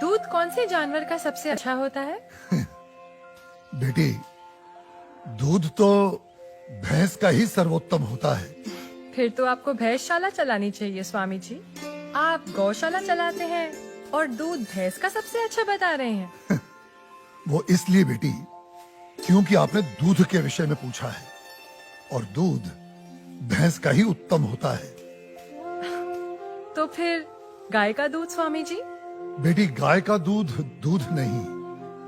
दूध कौन से जानवर का सबसे अच्छा होता है? बेटी, दूध तो भैंस का ही सर्वोत्तम होता है। फिर तो आपको भैंसशाला चलानी चाहिए स्वामी जी। आप गौशाला चलाते हैं और दूध भैंस का सबसे अच्छा बता रहे हैं। वो इसलिए बेटी, क्योंकि आपने दूध के विषय में पूछा है और दूध भैंस का ही उत्तम होता है। तो फिर गाय का दूध स्वामी जी? बेटी, गाय का दूध दूध नहीं,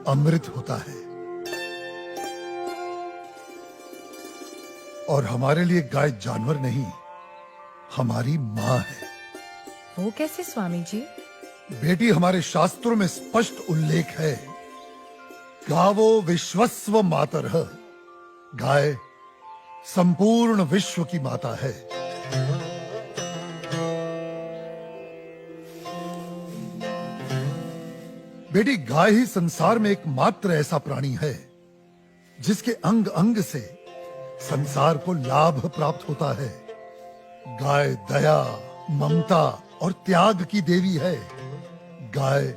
अमृत होता है। और हमारे लिए गाय जानवर नहीं, हमारी माँ है। वो कैसे स्वामी जी? बेटी, हमारे शास्त्रों में स्पष्ट उल्लेख है, गावो विश्वस्व मातरः, गाय संपूर्ण विश्व की माता है। बेटी, गाय ही संसार में एकमात्र ऐसा प्राणी है जिसके अंग अंग से संसार को लाभ प्राप्त होता है। गाय दया, ममता और त्याग की देवी है। गाय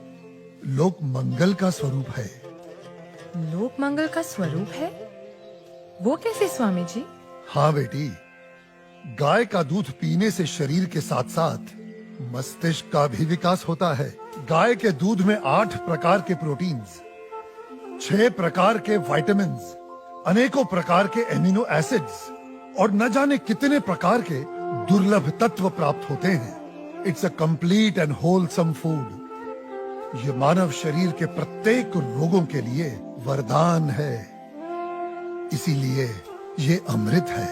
लोक मंगल का स्वरूप है। लोक मंगल का स्वरूप है? वो कैसे स्वामी जी? हाँ बेटी, गाय का दूध पीने से शरीर के साथ साथ मस्तिष्क का भी विकास होता है। गाय के दूध में 8 प्रकार के प्रोटीन्स, 6 प्रकार के विटामिन्स, अनेकों प्रकार के एमिनो एसिड्स और न जाने कितने प्रकार के दुर्लभ तत्व प्राप्त होते हैं। It's a complete and wholesome food. ये मानव शरीर के प्रत्येक रोगों के लिए वरदान है। इसीलिए ये अमृत है।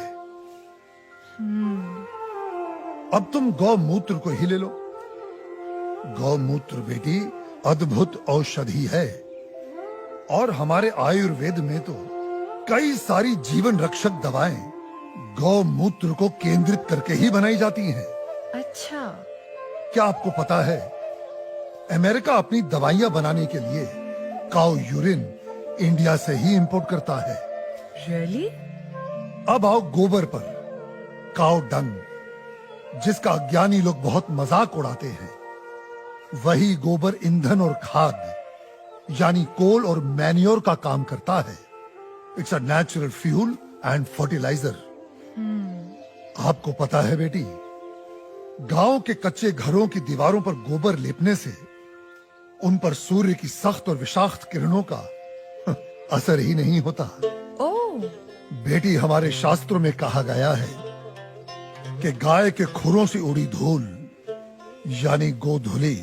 अब तुम गौमूत्र को ही ले लो। गौमूत्र बेटी अद्भुत औषधि है और हमारे आयुर्वेद में तो कई सारी जीवन रक्षक दवाएं गौमूत्र को केंद्रित करके ही बनाई जाती हैं। अच्छा। क्या आपको पता है, अमेरिका अपनी दवाइयां बनाने के लिए काऊ यूरिन इंडिया से ही इंपोर्ट करता है। रियली? अब आओ गोबर पर। काऊ डंग, जिसका अज्ञानी लोग बहुत मजाक उड़ाते हैं, वही गोबर ईंधन और खाद यानी कोल और मैन्योर का काम करता है। It's a natural fuel and fertiliser. आपको पता है बेटी, गांव के कच्चे घरों की दीवारों पर गोबर लेपने से उन पर सूर्य की सख्त और विषाक्त किरणों का असर ही नहीं होता। ओह। बेटी, हमारे शास्त्रों में कहा गया है कि गाय के खुरों से उड़ी धूल यानी गोधूली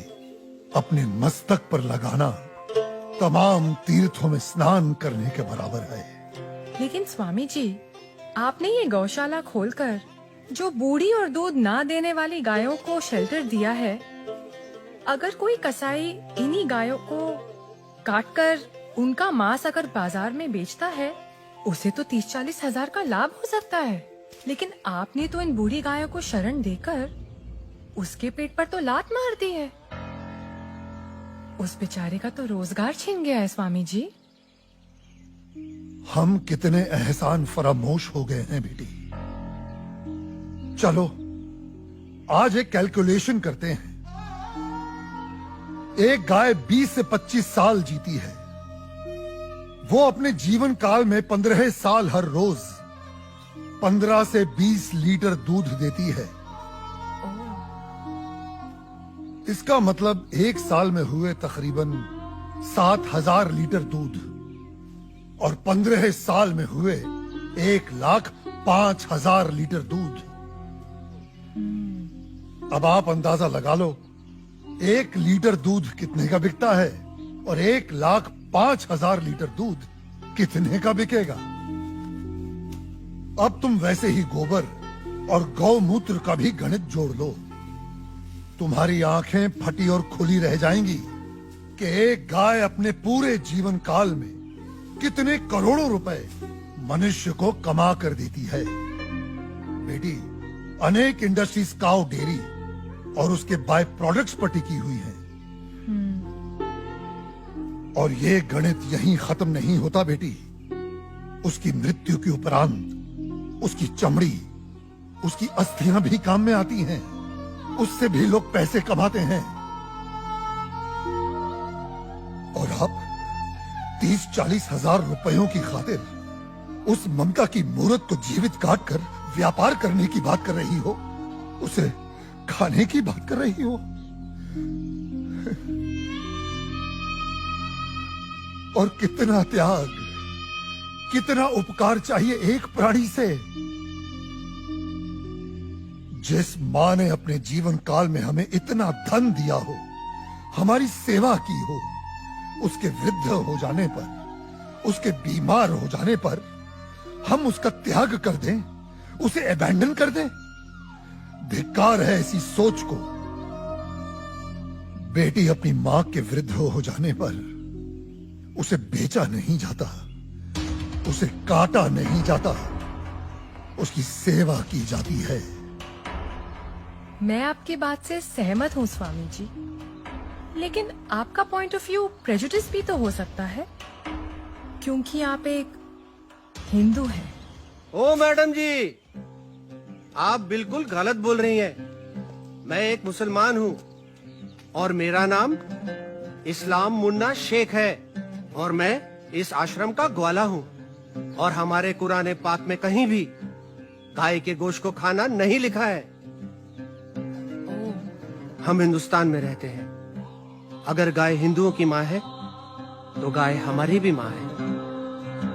अपने मस्तक पर लगाना तमाम तीर्थों में स्नान करने के बराबर है। लेकिन स्वामी जी, आपने ये गौशाला खोलकर जो बूढ़ी और दूध ना देने वाली गायों को शेल्टर दिया है, अगर कोई कसाई इन्हीं गायों को काटकर उनका मांस अगर बाजार में बेचता है, उसे तो 30-40 हजार का लाभ हो सकता है। लेकिन आपने तो इन बूढ़ी गायों को शरण देकर उसके पेट पर तो लात मार दी है। उस बेचारे का तो रोजगार छीन गया है स्वामी जी। हम कितने एहसान फरामोश हो गए हैं बेटी। चलो आज एक कैलकुलेशन करते हैं। एक गाय 20 से 25 साल जीती है। वो अपने जीवन काल में 15 साल हर रोज 15 से 20 लीटर दूध देती है। इसका मतलब एक साल में हुए तकरीबन 7,000 लीटर दूध और 15 साल में हुए 1,05,000 लीटर दूध। अब आप अंदाजा लगा लो, 1 लीटर दूध कितने का बिकता है और 1,05,000 लीटर दूध कितने का बिकेगा। अब तुम वैसे ही गोबर और गौमूत्र का भी गणित जोड़ लो। तुम्हारी आंखें फटी और खुली रह जाएंगी कि एक गाय अपने पूरे जीवन काल में कितने करोड़ों रुपए मनुष्य को कमा कर देती है। बेटी, अनेक इंडस्ट्रीज काऊ डेयरी और उसके बाय प्रोडक्ट्स पर टिकी हुई हैं। और ये गणित यहीं खत्म नहीं होता बेटी। उसकी मृत्यु के उपरांत उसकी चमड़ी, उसकी अस्थियां भी काम में आती हैं। उससे भी लोग पैसे कमाते हैं। आप 30-40 हजार रुपयों की खातिर उस ममता की मूर्त को जीवित काट कर व्यापार करने की बात कर रही हो, उसे खाने की बात कर रही हो। और कितना त्याग, कितना उपकार चाहिए एक प्राणी से। जिस मां ने अपने जीवन काल में हमें इतना धन दिया हो, हमारी सेवा की हो, उसके वृद्ध हो जाने पर, उसके बीमार हो जाने पर हम उसका त्याग कर दें, उसे अबैंडन कर दें? धिक्कार है ऐसी सोच को। बेटी अपनी मां के वृद्ध हो जाने पर उसे बेचा नहीं जाता, उसे काटा नहीं जाता, उसकी सेवा की जाती है। मैं आपकी बात से सहमत हूँ स्वामी जी, लेकिन आपका पॉइंट ऑफ व्यू प्रेजुडिस भी तो हो सकता है, क्योंकि आप एक हिंदू हैं। ओ मैडम जी, आप बिल्कुल गलत बोल रही हैं। मैं एक मुसलमान हूँ और मेरा नाम इस्लाम मुन्ना शेख है और मैं इस आश्रम का ग्वाला हूँ। और हमारे कुरान पाक में कहीं भी गाय के गोश्त को खाना नहीं लिखा है। हम हिंदुस्तान में रहते हैं। अगर गाय हिंदुओं की माँ है तो गाय हमारी भी माँ है।